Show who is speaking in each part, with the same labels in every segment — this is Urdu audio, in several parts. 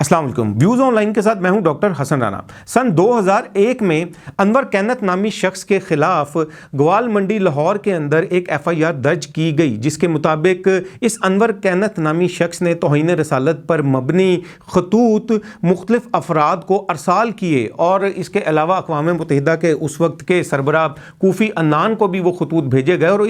Speaker 1: السلام علیکم، ویوز آن لائن کے ساتھ میں ہوں ڈاکٹر حسن رانا۔ سن 2001 میں انور کینت نامی شخص کے خلاف گوال منڈی لاہور کے اندر ایک FIR درج کی گئی، جس کے مطابق اس انور کینت نامی شخص نے توہین رسالت پر مبنی خطوط مختلف افراد کو ارسال کیے، اور اس کے علاوہ اقوام متحدہ کے اس وقت کے سربراہ کوفی عنان کو بھی وہ خطوط بھیجے گئے، اور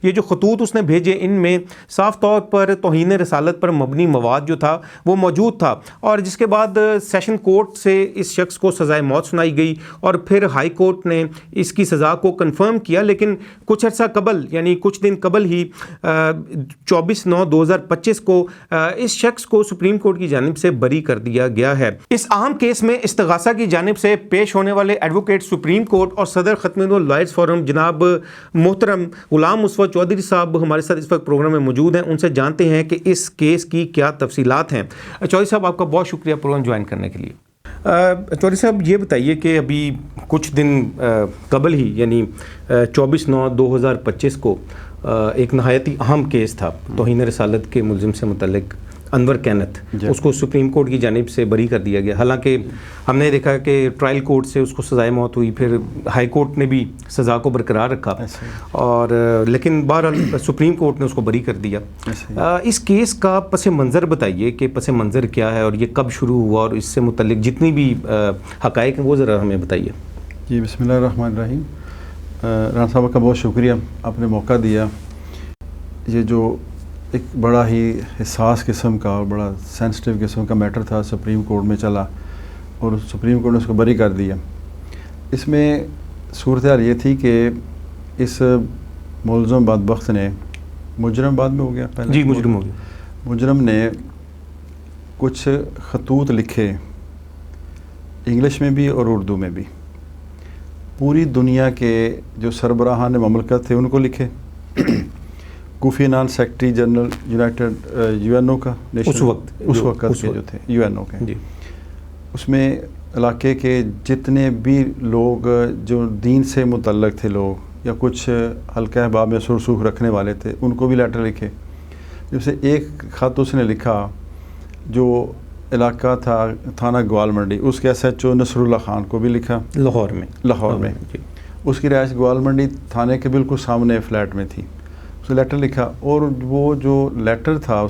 Speaker 1: یہ جو خطوط اس نے بھیجے ان میں صاف طور پر توہین رسالت پر مبنی مواد جو تھا وہ موجود تھا، اور جس کے بعد سیشن کورٹ سے اس شخص کو سزائے موت سنائی گئی، اور پھر ہائی کورٹ نے اس کی سزا کو کنفرم کیا۔ لیکن کچھ عرصہ قبل، یعنی کچھ دن قبل ہی 24/9/2025 کو اس شخص کو سپریم کورٹ کی جانب سے بری کر دیا گیا ہے۔ اس اہم کیس میں استغاثہ کی جانب سے پیش ہونے والے ایڈوکیٹ سپریم کورٹ اور صدر ختم لائرز فورم جناب محترم غلام مصطفیٰ چودھری صاحب ہمارے ساتھ اس وقت پروگرام میں موجود ہیں۔ ان سے جانتے ہیں کہ اس کیس کی کیا تفصیلات ہیں۔ چودھری صاحب، آپ کا بہت شکریہ پروگرام جوائن کرنے کے لیے۔ چودھری صاحب، یہ بتائیے کہ ابھی کچھ دن قبل ہی، یعنی 24/9/2025 کو ایک نہایت ہی اہم کیس تھا توہین رسالت کے ملزم سے متعلق انور کینت، اس کو سپریم کورٹ کی جانب سے بری کر دیا گیا۔ حالانکہ ہم نے دیکھا کہ ٹرائل کورٹ سے اس کو سزائے موت ہوئی، پھر ہائی کورٹ نے بھی سزا کو برقرار رکھا، اور لیکن بہرحال سپریم کورٹ نے اس کو بری کر دیا۔ اس کیس کا پس منظر بتائیے کہ پس منظر کیا ہے، اور یہ کب شروع ہوا، اور اس سے متعلق جتنی بھی حقائق ہیں وہ ذرا ہمیں بتائیے۔
Speaker 2: جی، بسم اللہ الرحمن الرحیم۔ رانا صاحب کا بہت شکریہ، آپ نے موقع دیا۔ یہ جو ایک بڑا ہی حساس قسم کا اور بڑا سینسٹیو قسم کا میٹر تھا، سپریم کورٹ میں چلا اور سپریم کورٹ نے اس کو بری کر دیا۔ اس میں صورتحال یہ تھی کہ اس ملزم بدبخت نے، مجرم بعد میں ہو گیا، پہلے
Speaker 1: جی مجرم ہو گیا،
Speaker 2: مجرم نے کچھ خطوط لکھے، انگلش میں بھی اور اردو میں بھی، پوری دنیا کے جو سربراہان مملکت تھے ان کو لکھے۔ Kofi Annan secretary general United UNO کا اس وقت کے جو تھے UNO کے، اس میں علاقے کے جتنے بھی لوگ جو دین سے متعلق تھے لوگ، یا کچھ حلقہ احباب میں سرسوخ رکھنے والے تھے، ان کو بھی لیٹر لکھے۔ جب سے ایک خط اس نے لکھا جو علاقہ تھا تھانہ گوال منڈی، اس کے SHO نصر اللہ خان کو بھی لکھا، لاہور میں اس کی رہائش گوال منڈی تھانے کے بالکل سامنے فلیٹ میں تھی، لیٹر لکھا۔ اور وہ جو لیٹر تھا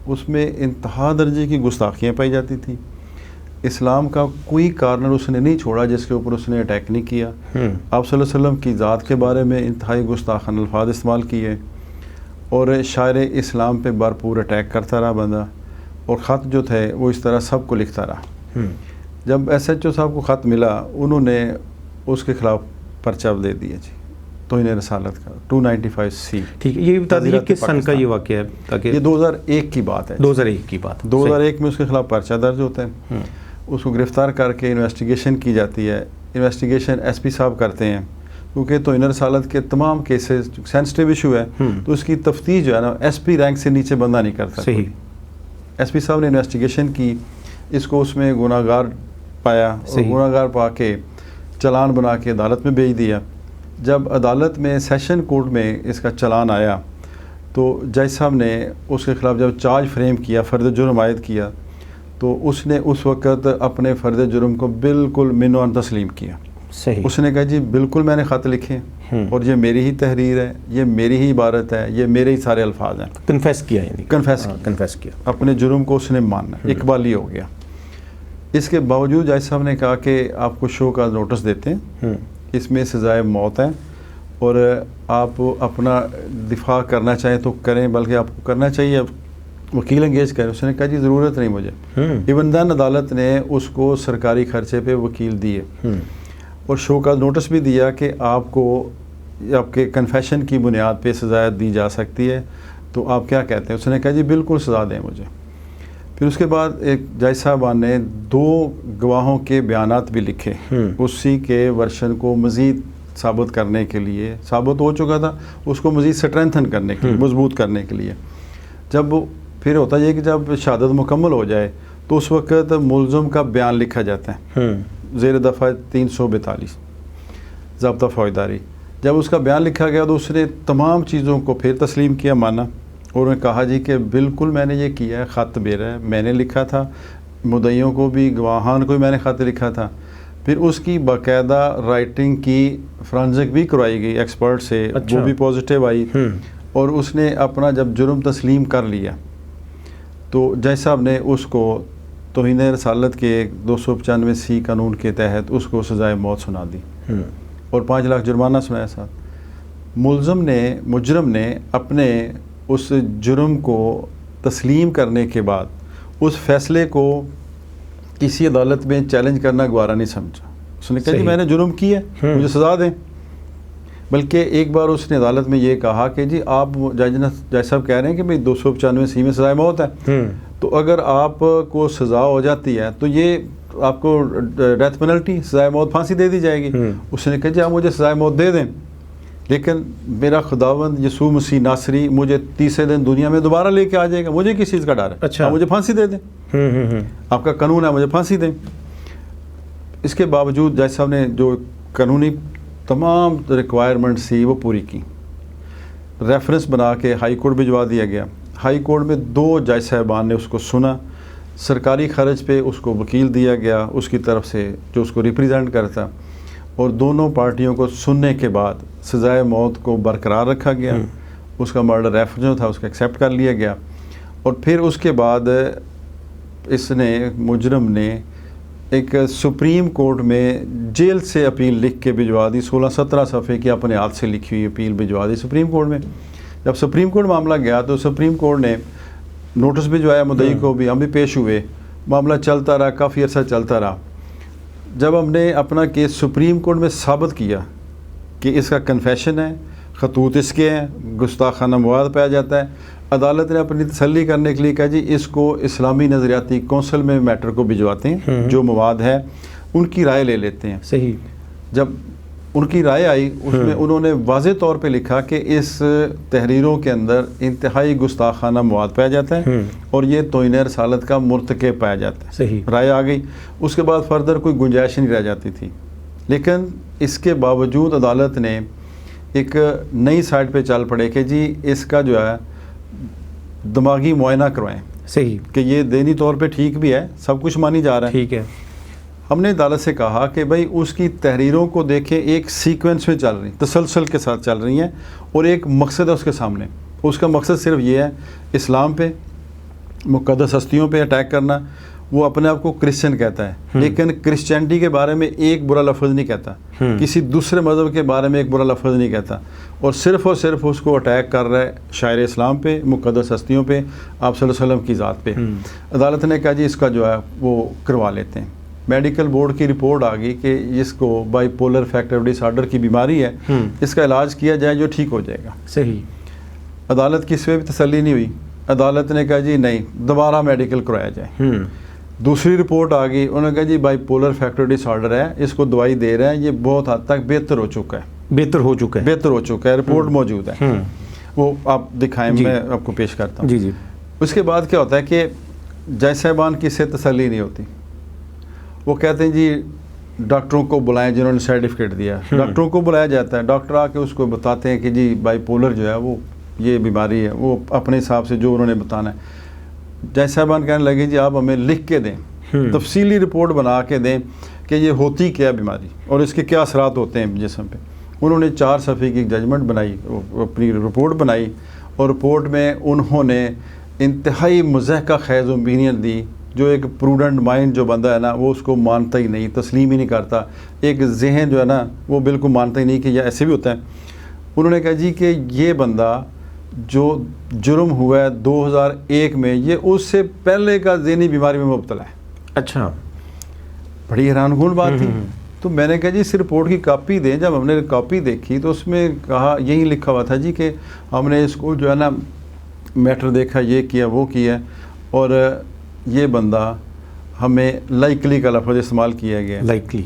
Speaker 2: اس میں انتہا درجے کی گستاخیاں پائی جاتی تھیں۔ اسلام کا کوئی کارنر اس نے نہیں چھوڑا جس کے اوپر اس نے اٹیک نہیں کیا۔ آپ صلی اللہ علیہ وسلم کی ذات کے بارے میں انتہائی گستاخانہ الفاظ استعمال کیے، اور شاعر اسلام پہ بھرپور اٹیک کرتا رہا بندہ، اور خط جو تھے وہ اس طرح سب کو لکھتا رہا۔ جب SHO صاحب کو خط ملا، انہوں نے اس کے خلاف پرچہ دے دیا، جی، توہین رسالت کا 295C۔
Speaker 1: ٹھیک ہے، یہ بتا دیجیے کس سن کا یہ واقعہ ہے، تاکہ
Speaker 2: یہ 2001 کی بات ہے۔
Speaker 1: 2001 کی بات،
Speaker 2: 2001 میں اس کے خلاف پرچہ درج ہوتا ہے، اس کو گرفتار کر کے انویسٹیگیشن کی جاتی ہے۔ انویسٹیگیشن SP صاحب کرتے ہیں، کیونکہ توہین رسالت کے تمام کیسز سینسٹیو ایشو ہے، تو اس کی تفتیش جو ہے نا SP رینک سے نیچے بندہ نہیں کرتا۔
Speaker 1: صحیح۔
Speaker 2: SP صاحب نے انویسٹیگیشن کی، اس کو اس میں گناہ گار پایا، اور گناہ گار پا کے چلان بنا کے عدالت میں بھیج دیا۔ جب عدالت میں سیشن کورٹ میں اس کا چلان آیا، تو جج صاحب نے اس کے خلاف جب چارج فریم کیا، فرد جرم عائد کیا، تو اس نے اس وقت اپنے فرد جرم کو بالکل منوان تسلیم کیا۔
Speaker 1: صحیح۔
Speaker 2: اس نے کہا جی بالکل میں نے خط لکھے، اور یہ میری ہی تحریر ہے، یہ میری ہی عبارت ہے، یہ میرے ہی سارے الفاظ ہیں۔
Speaker 1: کنفیس کیا، یعنی
Speaker 2: کنفیس کیا، اپنے جرم کو اس نے مانا، اقبالی ہو گیا۔ اس کے باوجود جج صاحب نے کہا کہ آپ کو شو کا نوٹس دیتے ہیں، اس میں سزائے موت ہے، اور آپ اپنا دفاع کرنا چاہیں تو کریں، بلکہ آپ کو کرنا چاہیے وکیل انگیج کریں۔ اس نے کہا جی ضرورت نہیں مجھے۔ ایون دین عدالت نے اس کو سرکاری خرچے پہ وکیل دیے، اور شو کا نوٹس بھی دیا کہ آپ کو آپ کے کنفیشن کی بنیاد پہ سزا دی جا سکتی ہے، تو آپ کیا کہتے ہیں؟ اس نے کہا جی بالکل سزا دیں مجھے۔ پھر اس کے بعد ایک جج صاحبان نے 2 گواہوں کے بیانات بھی لکھے، اسی کے ورشن کو مزید ثابت کرنے کے لیے، ثابت ہو چکا تھا، اس کو مزید سٹرینتھن کرنے کے لیے، مضبوط کرنے کے لیے۔ جب پھر ہوتا یہ کہ جب شہادت مکمل ہو جائے تو اس وقت ملزم کا بیان لکھا جاتا ہے، زیر دفعہ 342 ضابطہ فوجداری۔ جب اس کا بیان لکھا گیا تو اس نے تمام چیزوں کو پھر تسلیم کیا، مانا، اور انہوں نے کہا جی کہ بالکل میں نے یہ کیا ہے، خط میرا ہے، میں نے لکھا تھا، مدعیوں کو بھی گواہان کو بھی میں نے خط لکھا تھا. پھر اس کی باقاعدہ رائٹنگ کی فرانزک بھی کروائی گئی ایکسپرٹ سے. وہ بھی پازیٹیو آئی. اور اس نے اپنا جب جرم تسلیم کر لیا تو جج صاحب نے اس کو توہین رسالت کے 295C قانون کے تحت اس کو سزائے موت سنا دی اور 5 لاکھ جرمانہ سنایا. ساتھ مجرم نے اپنے اس جرم کو تسلیم کرنے کے بعد اس فیصلے کو کسی عدالت میں چیلنج کرنا گوارا نہیں سمجھا. اس نے کہا جی میں نے جرم کیا ہے, مجھے سزا دیں. بلکہ ایک بار اس نے عدالت میں یہ کہا کہ جی آپ جج صاحب کہہ رہے ہیں کہ بھئی 295C میں سزائے موت ہے, تو اگر آپ کو سزا ہو جاتی ہے تو یہ آپ کو ڈیتھ پینلٹی سزائے موت پھانسی دے دی جائے گی. اس نے کہا جی آپ مجھے سزائے موت دے دیں, لیکن میرا خداوند یسوع مسیح ناصری مجھے تیسرے دن دنیا میں دوبارہ لے کے آ جائے گا, مجھے کس چیز کا ڈر ہے؟ آپ مجھے پھانسی دے دیں, آپ کا قانون ہے مجھے پھانسی دیں. اس کے باوجود جج صاحب نے جو قانونی تمام ریکوائرمنٹ سی وہ پوری کی. ریفرنس بنا کے ہائی کورٹ بھجوا دیا گیا. ہائی کورٹ میں 2 جج صاحبان نے اس کو سنا. سرکاری خرچ پہ اس کو وکیل دیا گیا اس کی طرف سے جو اس کو ریپریزنٹ کرتا, اور دونوں پارٹیوں کو سننے کے بعد سزائے موت کو برقرار رکھا گیا. اس کا مرڈر ریفر جو تھا اس کا ایکسیپٹ کر لیا گیا. اور پھر اس کے بعد اس نے مجرم نے ایک سپریم کورٹ میں جیل سے اپیل لکھ کے بھجوا دی. 16-17 صفحے کی اپنے ہاتھ سے لکھی ہوئی اپیل بھجوا دی سپریم کورٹ میں. جب سپریم کورٹ معاملہ گیا تو سپریم کورٹ نے نوٹس بھجوایا مدعی کو بھی, ہم بھی پیش ہوئے, معاملہ چلتا رہا, کافی عرصہ چلتا رہا. جب ہم نے اپنا کیس سپریم کورٹ میں ثابت کیا کہ اس کا کنفیشن ہے, خطوط اس کے ہیں, گستاخانہ مواد پایا جاتا ہے, عدالت نے اپنی تسلی کرنے کے لیے کہا جی اس کو اسلامی نظریاتی کونسل میں میٹر کو بھجواتے ہیں, جو مواد ہے ان کی رائے لے لیتے ہیں.
Speaker 1: صحیح.
Speaker 2: جب ان کی رائے آئی اس میں انہوں نے واضح طور پہ لکھا کہ اس تحریروں کے اندر انتہائی گستاخانہ مواد پایا جاتا ہے اور یہ توہین رسالت کا مرتکب پایا جاتا ہے.
Speaker 1: صحیح.
Speaker 2: رائے آ گئی. اس کے بعد فردر کوئی گنجائش نہیں رہ جاتی تھی, لیکن اس کے باوجود عدالت نے ایک نئی سائٹ پہ چل پڑے کہ جی اس کا جو ہے دماغی معائنہ کروائیں.
Speaker 1: صحیح.
Speaker 2: کہ یہ دینی طور پہ ٹھیک بھی ہے, سب کچھ مانی جا رہا ہے.
Speaker 1: ٹھیک ہے.
Speaker 2: ہم نے عدالت سے کہا کہ بھائی اس کی تحریروں کو دیکھیں, ایک سیکوینس میں چل رہی, تسلسل کے ساتھ چل رہی ہیں, اور ایک مقصد ہے اس کے سامنے. اس کا مقصد صرف یہ ہے اسلام پہ, مقدس ہستیوں پہ اٹیک کرنا. وہ اپنے آپ کو کرسچن کہتا ہے, لیکن کرسچینٹی کے بارے میں ایک برا لفظ نہیں کہتا, کسی دوسرے مذہب کے بارے میں ایک برا لفظ نہیں کہتا, اور صرف اس کو اٹیک کر رہا ہے شاعر اسلام پہ, مقدس ہستیوں پہ, آپ صلی اللہ علیہ وسلم کی ذات پہ. عدالت نے کہا جی اس کا جو ہے وہ کروا لیتے ہیں. میڈیکل بورڈ کی رپورٹ آ گئی کہ اس کو bipolar affective disorder کی بیماری ہے, اس کا علاج کیا جائے جو ٹھیک ہو جائے گا.
Speaker 1: صحیح.
Speaker 2: عدالت کی اس پہ بھی تسلی نہیں ہوئی. عدالت نے کہا جی نہیں, دوبارہ میڈیکل کرایا جائے. دوسری رپورٹ آ گئی, انہوں نے کہا جی bipolar affective disorder ہے, اس کو دوائی دے رہے ہیں, یہ بہت حد تک بہتر ہو چکا ہے. بہتر ہو چکا ہے. رپورٹ موجود ہے, وہ آپ دکھائیں, میں آپ کو پیش کرتا ہوں.
Speaker 1: جی.
Speaker 2: اس کے بعد کیا ہوتا ہے کہ جج صاحبان کی سے تسلی نہیں ہوتی. وہ کہتے ہیں جی ڈاکٹروں کو بلائیں جنہوں نے سرٹیفکیٹ دیا. ڈاکٹروں کو بلایا جاتا ہے, ڈاکٹر آ کے اس کو بتاتے ہیں کہ جی بائی پولر جو ہے وہ یہ بیماری ہے, وہ اپنے حساب سے جو انہوں نے بتانا ہے. جج صاحبان کہنے لگے جی آپ ہمیں لکھ کے دیں, تفصیلی رپورٹ بنا کے دیں کہ یہ ہوتی کیا بیماری اور اس کے کیا اثرات ہوتے ہیں جسم پہ. انہوں نے 4 صفحے کی ججمنٹ بنائی, اپنی رپورٹ بنائی, اور رپورٹ میں انہوں نے انتہائی مضحکہ خیز اوپینین دی. جو ایک پروڈنٹ مائنڈ جو بندہ ہے نا وہ اس کو مانتا ہی نہیں, تسلیم ہی نہیں کرتا. ایک ذہن جو ہے نا وہ بالکل مانتا ہی نہیں کہ یہ ایسے بھی ہوتا ہے. انہوں نے کہا جی کہ یہ بندہ جو جرم ہوا ہے 2001 میں, یہ اس سے پہلے کا ذہنی بیماری میں مبتلا ہے.
Speaker 1: اچھا,
Speaker 2: بڑی حیران کن بات تھی. تو میں نے کہا جی اس رپورٹ کی کاپی دیں. جب ہم نے کاپی دیکھی تو اس میں کہا, یہی لکھا ہوا تھا جی کہ ہم نے اس کو جو ہے نا میٹر دیکھا, یہ کیا وہ کیا, اور یہ بندہ ہمیں لائکلی کا لفظ استعمال کیا گیا.
Speaker 1: لائکلی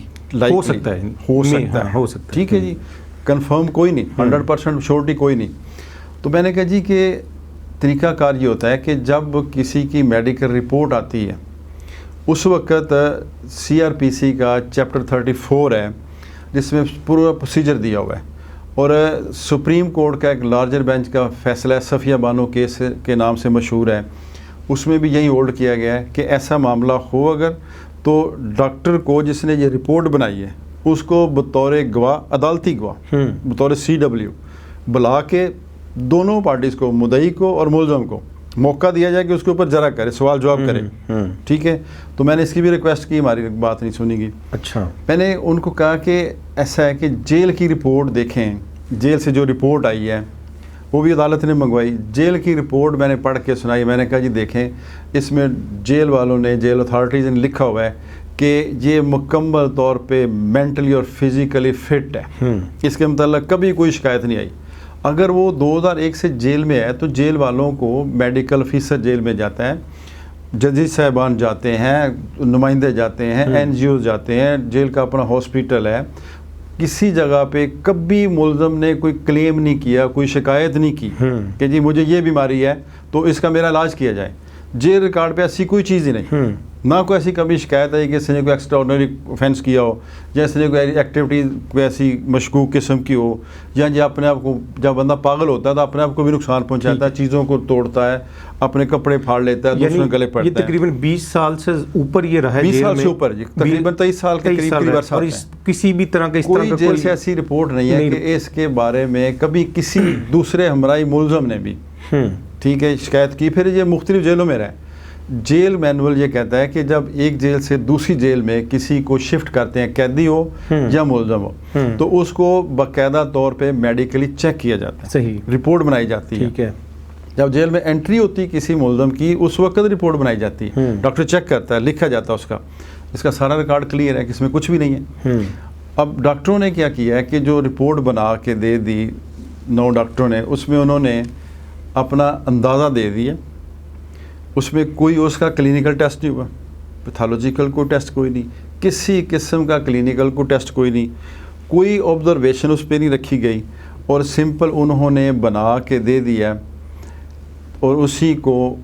Speaker 1: ہو سکتا ہے.
Speaker 2: ٹھیک ہے جی, کنفرم کوئی نہیں, 100% شورٹی کوئی نہیں. تو میں نے کہا جی کہ طریقہ کار یہ ہوتا ہے کہ جب کسی کی میڈیکل رپورٹ آتی ہے اس وقت CRPC کا چیپٹر 34 ہے جس میں پورا پروسیجر دیا ہوا ہے, اور سپریم کورٹ کا ایک لارجر بینچ کا فیصلہ ہے, صفیہ بانو کیس کے نام سے مشہور ہے. اس میں بھی یہی ہولڈ کیا گیا ہے کہ ایسا معاملہ ہو اگر تو ڈاکٹر کو جس نے یہ رپورٹ بنائی ہے اس کو بطور گواہ، عدالتی گواہ، بطور CW بلا کے دونوں پارٹیز کو، مدعی کو اور ملزم کو موقع دیا جائے کہ اس کے اوپر جرا کرے، سوال جواب کرے. ٹھیک ہے، تو میں نے اس کی بھی ریکویسٹ کی، ہماری بات نہیں سنی گئی.
Speaker 1: اچھا،
Speaker 2: میں نے ان کو کہا کہ ایسا ہے کہ جیل کی رپورٹ دیکھیں، جیل سے جو رپورٹ آئی ہے وہ بھی عدالت نے منگوائی. جیل کی رپورٹ میں نے پڑھ کے سنائی. میں نے کہا جی دیکھیں، اس میں جیل والوں نے، جیل اتھارٹیز نے لکھا ہوا ہے کہ یہ مکمل طور پہ مینٹلی اور فزیکلی فٹ ہے. اس کے متعلق کبھی کوئی شکایت نہیں آئی. اگر وہ 2001 سے جیل میں ہے تو جیل والوں کو میڈیکل افیسر جیل میں جاتا ہے، ججز صاحبان جاتے ہیں، نمائندے جاتے ہیں، NGOs جاتے ہیں، جیل کا اپنا ہاسپیٹل ہے. کسی جگہ پہ کبھی ملزم نے کوئی کلیم نہیں کیا، کوئی شکایت نہیں کی کہ جی مجھے یہ بیماری ہے تو اس کا میرا علاج کیا جائے. جیل ریکارڈ پہ ایسی کوئی چیز ہی نہیں. نہ کوئی ایسی کبھی شکایت آئی کہ اس نے کوئی ایکسٹرا آرڈنری آفینس کیا ہو، یا اس نے کوئی ایکٹیویٹی کوئی ایسی مشکوک قسم کی ہو، یا جو اپنے آپ کو، جب بندہ پاگل ہوتا ہے تو اپنے آپ کو بھی نقصان پہنچاتا ہے، چیزوں کو توڑتا ہے، اپنے کپڑے پھاڑ لیتا ہے، دوسروں گلے پڑتا ہے.
Speaker 1: یہ تقریباً 20 سال سے اوپر یہ رہا ہے
Speaker 2: 20 سال سے اوپر، جی تقریباً 23 سال کے قریب عرصہ.
Speaker 1: اور کسی بھی طرح کا اس طرح
Speaker 2: کوئی
Speaker 1: کا
Speaker 2: جیل سے ایسی رپورٹ نہیں ہے کہ اس کے بارے میں کبھی کسی دوسرے ہمراہی ملزم نے بھی ٹھیک ہے شکایت کی. پھر یہ مختلف جیلوں میں رہے. جیل مینول یہ کہتا ہے کہ جب ایک جیل سے دوسری جیل میں کسی کو شفٹ کرتے ہیں، قیدی ہو یا ملزم ہو، تو اس کو باقاعدہ طور پہ میڈیکلی چیک کیا جاتا ہے.
Speaker 1: صحیح،
Speaker 2: رپورٹ بنائی جاتی ہے.
Speaker 1: ٹھیک ہے.
Speaker 2: جب جیل میں انٹری ہوتی کسی ملزم کی اس وقت رپورٹ بنائی جاتی ہے، ڈاکٹر چیک کرتا ہے، لکھا جاتا ہے اس کا سارا ریکارڈ کلیئر ہے کہ اس میں کچھ بھی نہیں ہے. اب ڈاکٹروں نے کیا کیا ہے کہ جو رپورٹ بنا کے دے دی 9 ڈاکٹروں نے، اس میں انہوں نے اپنا اندازہ دے دیا. اس میں کوئی اس کا کلینکل ٹیسٹ نہیں ہوا، پیتھالوجیکل کوئی ٹیسٹ کوئی نہیں، کسی قسم کا کلینکل کوئی ٹیسٹ کوئی نہیں، کوئی آبزرویشن اس پہ نہیں رکھی گئی، اور سمپل انہوں نے بنا کے دے دیا. اور اسی کو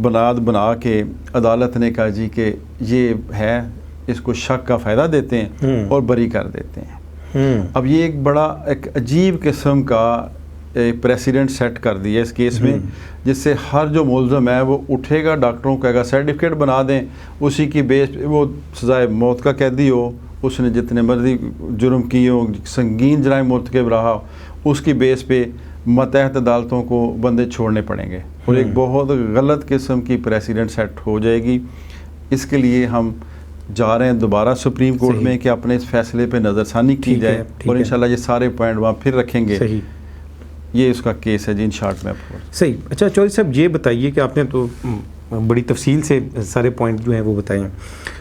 Speaker 2: بنیاد بنا کے عدالت نے کہا جی کہ یہ ہے، اس کو شک کا فائدہ دیتے ہیں اور بری کر دیتے ہیں. اب یہ ایک بڑا ایک عجیب قسم کا پریسیڈنٹ سیٹ کر دیا اس کیس میں، جس سے ہر جو ملزم ہے وہ اٹھے گا، ڈاکٹروں کہے گا سرٹیفکیٹ بنا دیں، اسی کی بیس پہ وہ سزائے موت کا قیدی ہو، اس نے جتنے مرضی جرم کیے ہو، سنگین جرائم مرتکب رہا، اس کی بیس پہ ماتحت عدالتوں کو بندے چھوڑنے پڑیں گے. اور ایک بہت غلط قسم کی پریسیڈنٹ سیٹ ہو جائے گی. اس کے لیے ہم جا رہے ہیں دوبارہ سپریم کورٹ میں کہ اپنے اس فیصلے پہ نظر ثانی کی جائے، اور انشاءاللہ یہ سارے پوائنٹ وہاں پھر رکھیں گے. یہ اس کا کیس ہے جی ان شارٹ میں آپ کو.
Speaker 1: صحیح. اچھا چودھری صاحب یہ بتائیے کہ آپ نے تو بڑی تفصیل سے سارے پوائنٹ جو ہیں وہ بتائیں.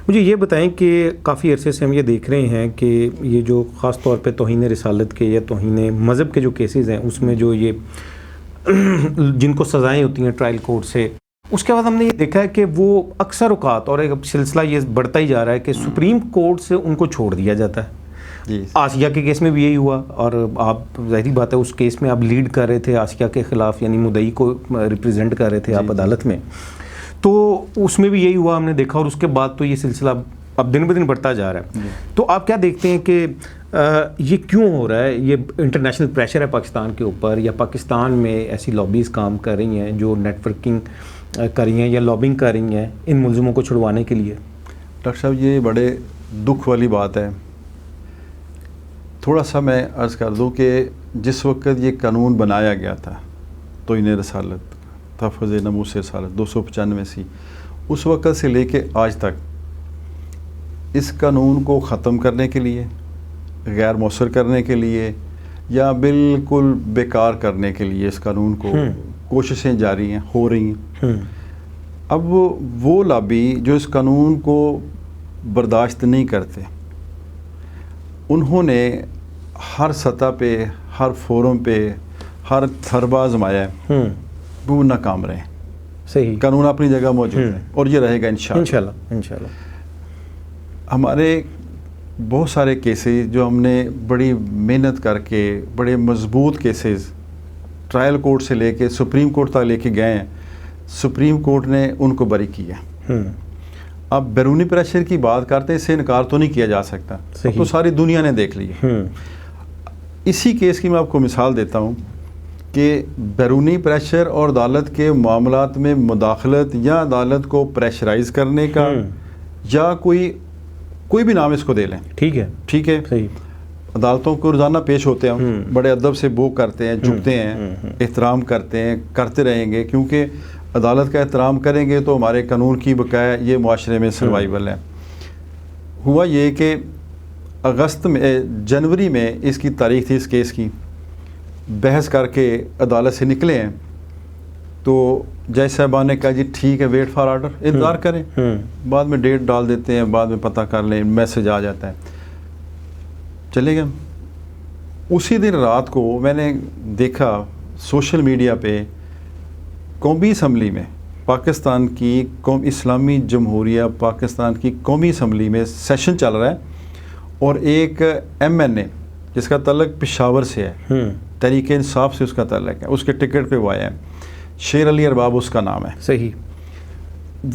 Speaker 1: مجھے یہ بتائیں کہ کافی عرصے سے ہم یہ دیکھ رہے ہیں کہ یہ جو خاص طور پہ توہین رسالت کے یا توہین مذہب کے جو کیسز ہیں، اس میں جو یہ جن کو سزائیں ہوتی ہیں ٹرائل کورٹ سے، اس کے بعد ہم نے یہ دیکھا ہے کہ وہ اکثر اوقات، اور ایک سلسلہ یہ بڑھتا ہی جا رہا ہے کہ سپریم کورٹ سے ان کو چھوڑ دیا جاتا ہے. آسیہ کے کیس میں بھی یہی ہوا، اور آپ ظاہری بات ہے اس کیس میں آپ لیڈ کر رہے تھے آسیہ کے خلاف، یعنی مدعی کو ریپریزنٹ کر رہے تھے آپ عدالت میں، تو اس میں بھی یہی ہوا ہم نے دیکھا. اور اس کے بعد تو یہ سلسلہ اب دن بدن بڑھتا جا رہا ہے. تو آپ کیا دیکھتے ہیں کہ یہ کیوں ہو رہا ہے؟ یہ انٹرنیشنل پریشر ہے پاکستان کے اوپر، یا پاکستان میں ایسی لابیز کام کر رہی ہیں جو نیٹ ورکنگ کر رہی ہیں یا لابنگ کر رہی ہیں ان ملزموں کو چھڑوانے کے لیے؟
Speaker 2: ڈاکٹر صاحب یہ بڑے دکھ والی بات ہے. تھوڑا سا میں عرض کر دوں کہ جس وقت یہ قانون بنایا گیا تھا توہین رسالت، تحفظ ناموس رسالت 295 سی، اس وقت سے لے کے آج تک اس قانون کو ختم کرنے کے لیے، غیر مؤثر کرنے کے لیے، یا بالکل بیکار کرنے کے لیے اس قانون کو کوششیں جاری ہیں، ہو رہی ہیں. اب وہ لابی جو اس قانون کو برداشت نہیں کرتے، انہوں نے ہر سطح پہ، ہر فورم پہ، ہر حربہ آزمایا ہے، وہ ناکام رہے.
Speaker 1: صحیح.
Speaker 2: قانون اپنی جگہ موجود ہے اور یہ رہے گا انشاءاللہ. ہمارے بہت سارے کیسز جو ہم نے بڑی محنت کر کے، بڑے مضبوط کیسز ٹرائل کورٹ سے لے کے سپریم کورٹ تک لے کے گئے ہیں، سپریم کورٹ نے ان کو بری کیا. اب بیرونی پریشر کی بات کرتے ہیں، اس سے انکار تو نہیں کیا جا سکتا، تو ساری دنیا نے دیکھ لی. اسی کیس کی میں آپ کو مثال دیتا ہوں کہ بیرونی پریشر اور عدالت کے معاملات میں مداخلت یا عدالت کو پریشرائز کرنے کا یا کوئی بھی نام اس کو دے لیں، ٹھیک ہے،
Speaker 1: صحیح،
Speaker 2: عدالتوں کو روزانہ پیش ہوتے ہیں، بڑے ادب سے بو کرتے ہیں، جھکتے ہیں، احترام کرتے ہیں، کرتے رہیں گے، کیونکہ عدالت کا احترام کریں گے تو ہمارے قانون کی بقایا یہ معاشرے میں سروائیول ہے۔ ہوا یہ کہ جنوری میں اس کی تاریخ تھی اس کیس کی، بحث کر کے عدالت سے نکلے ہیں تو جج صاحبان نے کہا جی ٹھیک ہے، ویٹ فار آرڈر، انتظار کریں، بعد میں ڈیٹ ڈال دیتے ہیں، بعد میں پتہ کر لیں، میسج آ جاتا ہے، چلے گئے۔ اسی دن رات کو میں نے دیکھا سوشل میڈیا پہ قومی اسمبلی میں، پاکستان کی اسلامی جمہوریہ پاکستان کی قومی اسمبلی میں سیشن چل رہا ہے، اور ایک ایم این اے جس کا تعلق پشاور سے ہے، تحریک انصاف سے اس کا تعلق ہے، اس کے ٹکٹ پہ وہ آیا ہے، شیر علی ارباب اس کا نام ہے،
Speaker 1: صحیح،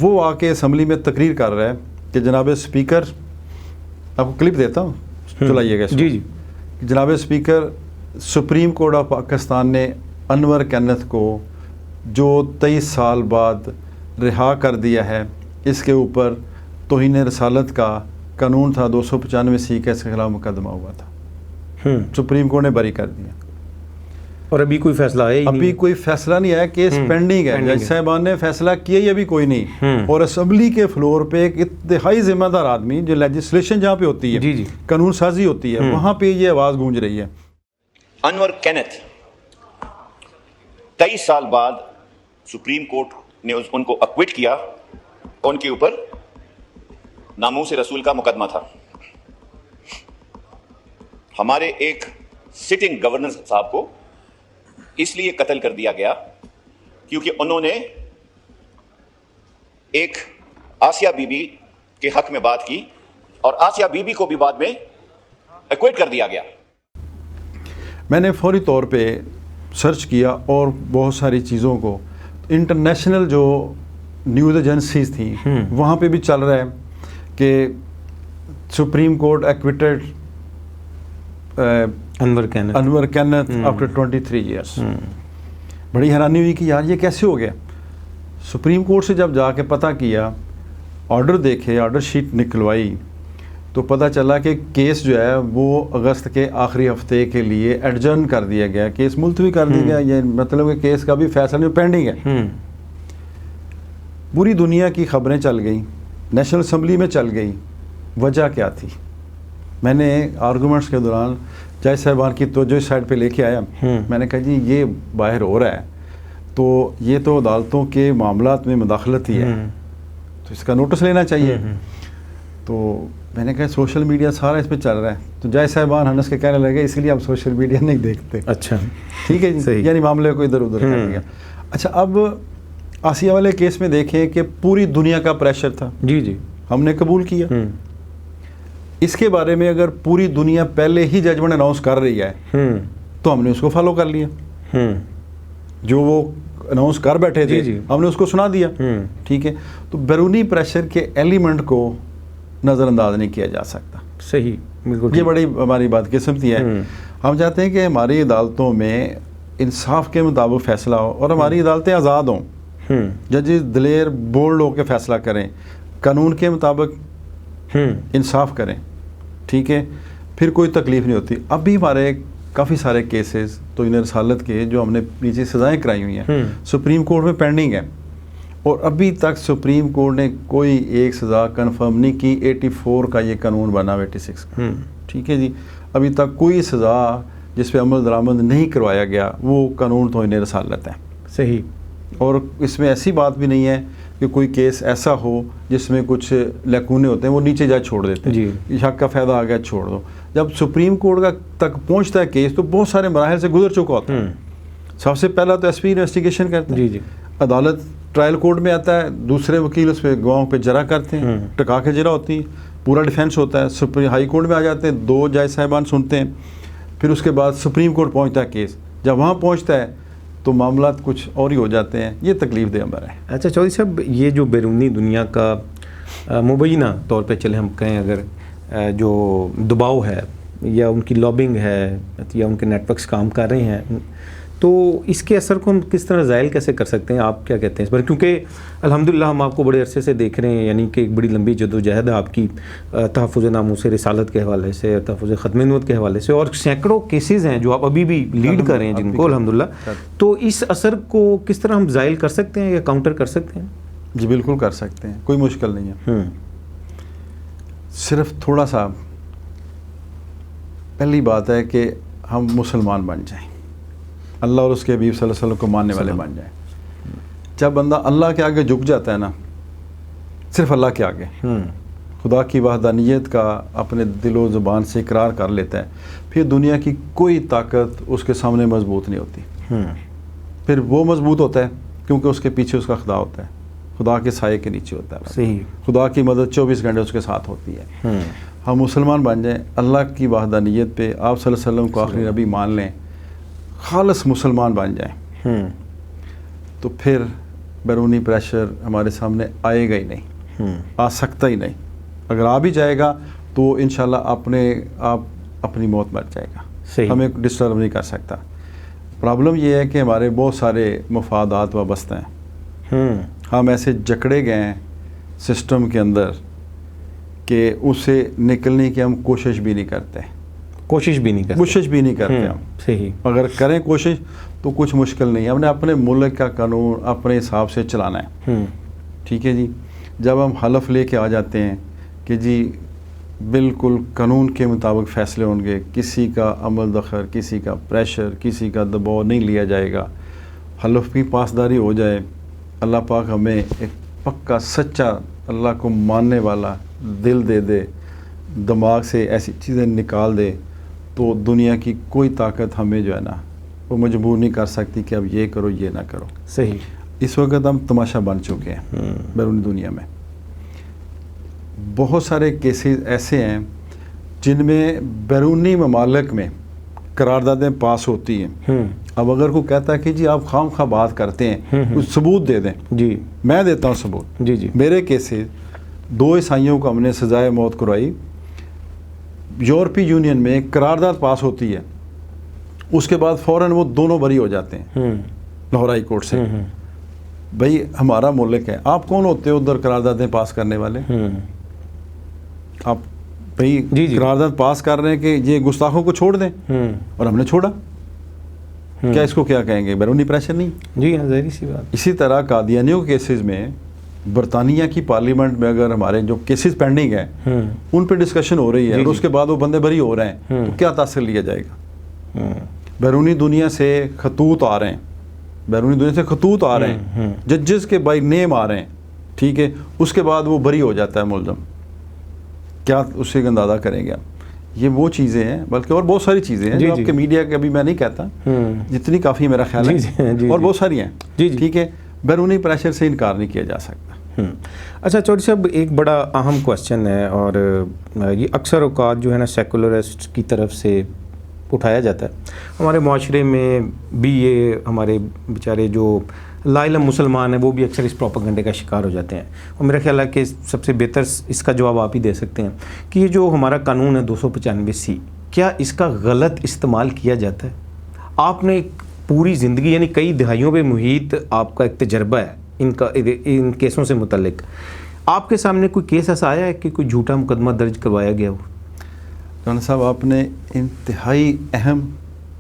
Speaker 2: وہ آ کے اسمبلی میں تقریر کر رہا ہے کہ جناب اسپیکر، آپ کو کلپ دیتا ہوں، چلائیے گا اس کو۔
Speaker 1: جی،
Speaker 2: جناب speaker, supreme court of Pakistan نے انور کینتھ کو جو 23 سال بعد رہا کر دیا ہے، اس کے اوپر توہین رسالت کا قانون تھا 295 کے خلاف مقدمہ ہوا تھا، سپریم کورٹ نے بری کر دیا،
Speaker 1: اور ابھی کوئی فیصلہ آیا ہی نہیں،
Speaker 2: ابھی کوئی فیصلہ نہیں آیا، کیس پینڈنگ ہے، جج صاحبان نے فیصلہ کیا ہی ابھی کوئی نہیں، اور اسمبلی کے فلور پہ ایک انتہائی ذمہ دار آدمی، جو لیجسلیشن جہاں پہ ہوتی ہے، قانون سازی ہوتی ہے، وہاں پہ یہ آواز گونج رہی ہے۔
Speaker 3: انور کینتھ 23 سال بعد سپریم کورٹ نے ان کو اکوٹ کیا، ان کے اوپر ناموس رسول کا مقدمہ تھا۔ ہمارے ایک سٹنگ گورنر صاحب کو اس لیے قتل کر دیا گیا کیونکہ انہوں نے ایک آسیہ بی بی کے حق میں بات کی، اور آسیہ بی بی کو بھی بعد میں ایکویٹ کر دیا گیا۔
Speaker 2: میں نے فوری طور پہ سرچ کیا اور بہت ساری چیزوں کو، انٹرنیشنل جو نیوز ایجنسیز تھیں وہاں پہ بھی چل رہا ہے کہ سپریم کورٹ ایکویٹڈ انور کینتھ آفٹر 23 ایئرس۔ بڑی حیرانی ہوئی کہ یار یہ کیسے ہو گیا۔ سپریم کورٹ سے جب جا کے پتہ کیا، آرڈر دیکھے، آرڈر شیٹ نکلوائی، تو پتہ چلا کہ کیس جو ہے وہ اگست کے آخری ہفتے کے لیے ایڈجرن کر دیا گیا، کیس ملتوی کر دیا گیا، یہ مطلب کہ کیس کا بھی فیصلہ نہیں، پینڈنگ ہے۔ پوری دنیا کی خبریں چل گئیں، نیشنل اسمبلی میں چل گئی، وجہ کیا تھی؟ میں نے آرگومنٹس کے دوران جج صاحبان کی توجہ اس سائڈ پہ لے کے آیا، میں نے کہا جی یہ باہر ہو رہا ہے تو یہ تو عدالتوں کے معاملات میں مداخلت ہی ہے، تو اس کا نوٹس لینا چاہیے۔ تو میں نے کہا سوشل میڈیا سارا اس پہ چل رہا ہے، تو جج صاحبان ہنس کے کہنے لگے اس لیے آپ سوشل میڈیا نہیں دیکھتے۔
Speaker 1: اچھا،
Speaker 2: ٹھیک ہے جی، یعنی معاملے کو ادھر ادھر کر دیا۔ اچھا، اب آسیہ والے کیس میں دیکھیں کہ پوری دنیا کا پریشر تھا،
Speaker 1: جی،
Speaker 2: ہم نے قبول کیا۔ اس کے بارے میں اگر پوری دنیا پہلے ہی ججمنٹ اناؤنس کر رہی ہے تو ہم نے اس کو فالو کر لیا، جو وہ اناؤنس کر بیٹھے تھے ہم نے اس کو سنا دیا، ٹھیک ہے۔ تو بیرونی پریشر کے ایلیمنٹ کو نظر انداز نہیں کیا جا سکتا،
Speaker 1: صحیح، بالکل، یہ
Speaker 2: بڑی ہماری بات قسمتی ہے۔ ہم چاہتے ہیں کہ ہماری عدالتوں میں انصاف کے مطابق فیصلہ ہو اور ہماری عدالتیں آزاد ہوں، ججز دلیر بولڈ ہو کے فیصلہ کریں، قانون کے مطابق انصاف کریں، ٹھیک ہے، پھر کوئی تکلیف نہیں ہوتی۔ اب بھی ہمارے کافی سارے کیسز توہین رسالت کے جو ہم نے نیچے سزائیں کرائی ہوئی ہیں سپریم کورٹ میں پینڈنگ ہیں، اور ابھی تک سپریم کورٹ نے کوئی ایک سزا کنفرم نہیں کی۔ 84 کا یہ قانون بنا، 86 کا، ٹھیک ہے جی، ابھی تک کوئی سزا جس پہ عمل درآمد نہیں کروایا گیا وہ قانون توہین رسالت ہے،
Speaker 1: صحیح۔
Speaker 2: اور اس میں ایسی بات بھی نہیں ہے کہ کوئی کیس ایسا ہو جس میں کچھ لیکونے ہوتے ہیں وہ نیچے جا چھوڑ دیتے ہیں، حق کا فائدہ آ گیا چھوڑ دو۔ جب سپریم کورٹ کا تک پہنچتا ہے کیس تو بہت سارے مراحل سے گزر چکا ہوتا ہے۔ سب سے پہلا تو ایس پی انویسٹیگیشن کرتے ہیں، عدالت ٹرائل کورٹ میں آتا ہے، دوسرے وکیل اس پہ گواہوں پہ جرا کرتے ہیں، ٹکا کے جرا ہوتی ہے، پورا ڈیفینس ہوتا ہے، سپریم ہائی کورٹ میں آ جاتے ہیں، 2 جج صاحبان سنتے ہیں، پھر اس کے بعد سپریم کورٹ پہنچتا ہے کیس، جب وہاں پہنچتا ہے تو معاملات کچھ اور ہی ہو جاتے ہیں، یہ تکلیف دہ عمل ہے۔
Speaker 1: اچھا چودھری صاحب، یہ جو بیرونی دنیا کا مبینہ طور پہ چلے ہم کہیں اگر جو دباؤ ہے یا ان کی لابنگ ہے یا ان کے نیٹ ورکس کام کر رہے ہیں، تو اس کے اثر کو ہم کس طرح زائل کیسے کر سکتے ہیں؟ آپ کیا کہتے ہیں اس پر؟ کیونکہ الحمدللہ ہم آپ کو بڑے عرصے سے دیکھ رہے ہیں، یعنی کہ ایک بڑی لمبی جدوجہد ہے آپ کی تحفظ ناموس رسالت کے حوالے سے، تحفظ ختم نبوت کے حوالے سے، اور سینکڑوں کیسز ہیں جو آپ ابھی بھی لیڈ کر رہے ہیں جن کو الحمدللہ. تو اس اثر کو کس طرح ہم زائل کر سکتے ہیں یا کاؤنٹر کر سکتے ہیں؟
Speaker 2: جی بالکل کر سکتے ہیں، کوئی مشکل نہیں ہے. صرف تھوڑا سا پہلی بات ہے کہ ہم مسلمان بن جائیں، اللہ اور اس کے حبیب صلی اللہ علیہ وسلم کو ماننے والے بن جائیں. جب بندہ اللہ کے آگے جھک جاتا ہے نا، صرف اللہ کے آگے خدا کی وحدانیت کا اپنے دل و زبان سے اقرار کر لیتا ہے، پھر دنیا کی کوئی طاقت اس کے سامنے مضبوط نہیں ہوتی. پھر وہ مضبوط ہوتا ہے کیونکہ اس کے پیچھے اس کا خدا ہوتا ہے، خدا کے سائے کے نیچے ہوتا ہے.
Speaker 1: صحیح.
Speaker 2: خدا کی مدد 24 گھنٹے اس کے ساتھ ہوتی ہے. ہم مسلمان بن جائیں، اللہ کی وحدانیت پہ آپ صلی اللہ علیہ وسلم کو آخری نبی مان لیں، خالص مسلمان بن جائیں، تو پھر بیرونی پریشر ہمارے سامنے آئے گا ہی نہیں، آ سکتا ہی نہیں. اگر آ بھی جائے گا تو انشاءاللہ آپ اپنی موت مر جائے گا.
Speaker 1: صحیح.
Speaker 2: ہمیں ڈسٹرب نہیں کر سکتا. پرابلم یہ ہے کہ ہمارے بہت سارے مفادات وابستہ ہیں. ہم ایسے جکڑے گئے ہیں سسٹم کے اندر کہ اس سے نکلنے کی ہم کوشش بھی نہیں کرتے.
Speaker 1: کوشش بھی نہیں کرتے
Speaker 2: ہم.
Speaker 1: صحیح.
Speaker 2: اگر کریں کوشش تو کچھ مشکل نہیں ہے. ہم نے اپنے ملک کا قانون اپنے حساب سے چلانا ہے. ٹھیک ہے جی. جب ہم حلف لے کے آ جاتے ہیں کہ جی بالکل قانون کے مطابق فیصلے ہوں گے، کسی کا عمل دخل، کسی کا پریشر، کسی کا دباؤ نہیں لیا جائے گا، حلف کی پاسداری ہو جائے، اللہ پاک ہمیں ایک پکا سچا اللہ کو ماننے والا دل دے دے، دماغ سے ایسی چیزیں نکال دے، تو دنیا کی کوئی طاقت ہمیں جو ہے نا وہ مجبور نہیں کر سکتی کہ اب یہ کرو یہ نہ کرو.
Speaker 1: صحیح.
Speaker 2: اس وقت ہم تماشا بن چکے ہیں بیرونی دنیا میں. بہت سارے کیسز ایسے ہیں جن میں بیرونی ممالک میں قراردادیں پاس ہوتی ہیں. اب اگر کوئی کہتا ہے کہ جی آپ خام خواہ بات کرتے ہیں، کچھ ثبوت دے دیں.
Speaker 1: جی
Speaker 2: میں دیتا ہوں ثبوت.
Speaker 1: جی جی.
Speaker 2: میرے کیسز 2 عیسائیوں کو ہم نے سزائے موت کروائی. یورپی یونین میں قرارداد پاس ہوتی ہے، اس کے بعد فوراً وہ دونوں بری ہو جاتے ہیں لاہور ہائی کورٹ سے. بھائی ہمارا ملک ہے، آپ کون ہوتے ہو ادھر قراردادیں پاس کرنے والے؟ آپ بھائی قرارداد پاس کر رہے ہیں کہ یہ گستاخوں کو چھوڑ دیں، اور ہم نے چھوڑا. کیا اس کو کیا کہیں گے؟ بیرونی پریشر نہیں؟
Speaker 1: جی ہاں، ظاہری سی بات.
Speaker 2: اسی طرح قادیانیوں کے کیسز میں برطانیہ کی پارلیمنٹ میں اگر ہمارے جو کیسز پینڈنگ ہیں ان پہ ڈسکشن ہو رہی ہے، اور اس کے بعد وہ بندے بری ہو رہے ہیں، تو کیا تاثر لیا جائے گا؟ بیرونی دنیا سے خطوط آ رہے ہیں، ججز کے بائی نیم آ رہے ہیں. ٹھیک ہے. اس کے بعد وہ بری ہو جاتا ہے ملزم. کیا اس سے اندازہ کریں گے آپ؟ یہ وہ چیزیں ہیں، بلکہ اور بہت ساری چیزیں ہیں جو آپ کے میڈیا کے ابھی میں نہیں کہتا، جتنی کافی میرا خیال ہے، اور بہت ساری ہیں. ٹھیک ہے. بیرونی پریشر سے انکار نہیں کیا جا سکتا.
Speaker 1: اچھا چودھری صاحب، ایک بڑا اہم کوسچن ہے، اور یہ اکثر اوقات جو ہے نا سیکولرسٹ کی طرف سے اٹھایا جاتا ہے. ہمارے معاشرے میں بھی یہ ہمارے بیچارے جو لا علم مسلمان ہیں وہ بھی اکثر اس پروپیگنڈے کا شکار ہو جاتے ہیں. اور میرا خیال ہے کہ سب سے بہتر اس کا جواب آپ ہی دے سکتے ہیں کہ یہ جو ہمارا قانون ہے 295C، کیا اس کا غلط استعمال کیا جاتا ہے؟ آپ نے ایک پوری زندگی یعنی کئی دہائیوں پہ محیط آپ کا ایک تجربہ ہے ان کیسوں سے متعلق. آپ کے سامنے کوئی کیس ایسا آیا ہے کہ کوئی جھوٹا مقدمہ درج کروایا گیا ہو؟
Speaker 2: رانا صاحب، آپ نے انتہائی اہم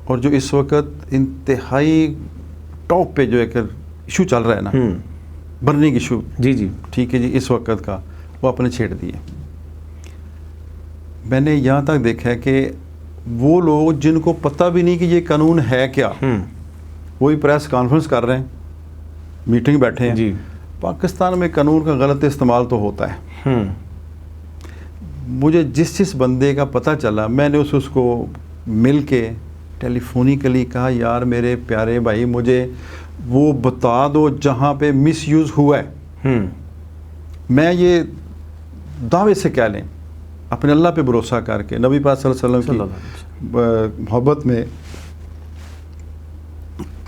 Speaker 2: اور جو اس وقت انتہائی ٹاپ پہ جو ایک ایشو چل رہا ہے نا، برننگ ایشو. جی جی. ٹھیک ہے جی. اس وقت کا وہ آپ نے چھیڑ دیے. میں نے یہاں تک دیکھا ہے کہ وہ لوگ جن کو پتہ بھی نہیں کہ یہ قانون ہے کیا، وہی پریس کانفرنس کر رہے ہیں، میٹنگ بیٹھے ہیں. جی. پاکستان میں قانون کا غلط استعمال تو ہوتا ہے. مجھے جس بندے کا پتہ چلا، میں نے اس کو مل کے ٹیلی فونیکلی کہا، یار میرے پیارے بھائی مجھے وہ بتا دو جہاں پہ مس یوز ہوا ہے. میں یہ دعوے سے کہہ لیں، اپنے اللہ پہ بھروسہ کر کے، نبی پاک صلی اللہ علیہ وسلم کی محبت میں،